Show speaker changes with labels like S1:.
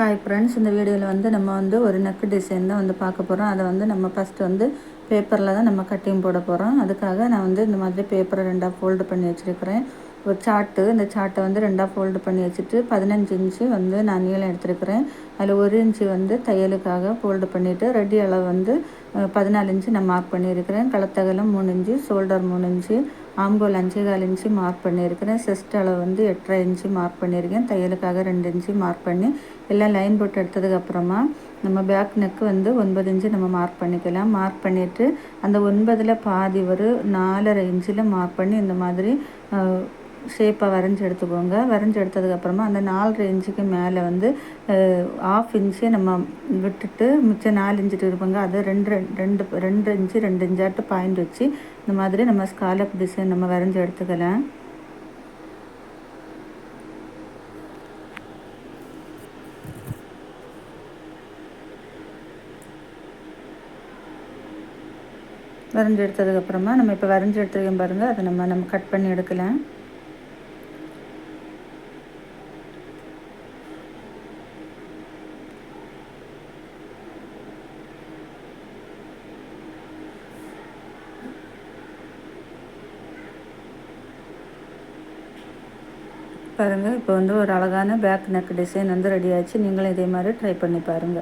S1: Hi friends, இந்த வீடியோவில் நம்ம ஒரு நெக் டிசைன் தான் பார்க்க போகிறோம். அதை நம்ம ஃபஸ்ட்டு பேப்பரில் தான் நம்ம கட்டிங் போட போகிறோம். அதுக்காக நான் இந்த மாதிரி பேப்பரை ரெண்டாக ஃபோல்டு பண்ணி வச்சுருக்கிறேன். ஒரு சார்ட்டு, இந்த சார்ட்டை ரெண்டாக ஃபோல்டு பண்ணி வச்சுட்டு 15 இன்ச்சு நான் நீளம் எடுத்துருக்கிறேன். அதில் 1 இன்ச்சு தையலுக்காக ஃபோல்டு பண்ணிவிட்டு ரெடி அளவு 14 இன்ச்சு நான் மார்க் பண்ணியிருக்கிறேன். கழுத்தகலம் 3 இன்ச்சு, ஷோல்டர் 3 இன்ச்சு, ஆம்கோல் 5.25 இன்ச்சு மார்க் பண்ணியிருக்கிறேன். செஸ்ட் அளவு 8.5 இன்ச்சு மார்க் பண்ணியிருக்கேன். தையலுக்காக 2 இன்ச்சு மார்க் பண்ணி எல்லாம் லைன் போட்டு எடுத்ததுக்கப்புறமா நம்ம பேக் நெக்கு 9 இன்ச்சு நம்ம மார்க் பண்ணிக்கலாம். மார்க் பண்ணிவிட்டு அந்த 9ல் பாதி ஒரு 4.5 இன்ச்சில் மார்க் பண்ணி இந்த மாதிரி ஷேப்பாக வரைஞ்சி எடுத்துக்கோங்க. வரைஞ்சி எடுத்ததுக்கப்புறமா அந்த 4.5 இன்ச்சுக்கு மேலே 1/2 இன்ச்சு நம்ம விட்டுட்டு மிச்சம் 4 இன்ச்சு இருப்பாங்க. அது 2 இன்ச்சு 2 இன்ச்சாட்டு பாயிண்ட் வச்சு இந்த மாதிரி நம்ம ஸ்காலப் டிசைன் நம்ம வரைஞ்சி எடுத்துக்கலாம். வரைஞ்சி எடுத்ததுக்கப்புறமா நம்ம இப்போ வரைஞ்சி எடுத்துருக்கோம் பாருங்கள், அதை நம்ம கட் பண்ணி எடுக்கலாம். பாருங்கள், இப்போ ஒரு அழகான பேக் நெக் டிசைன் ரெடி ஆச்சு. நீங்களும் இதே மாதிரி ட்ரை பண்ணி பாருங்கள்.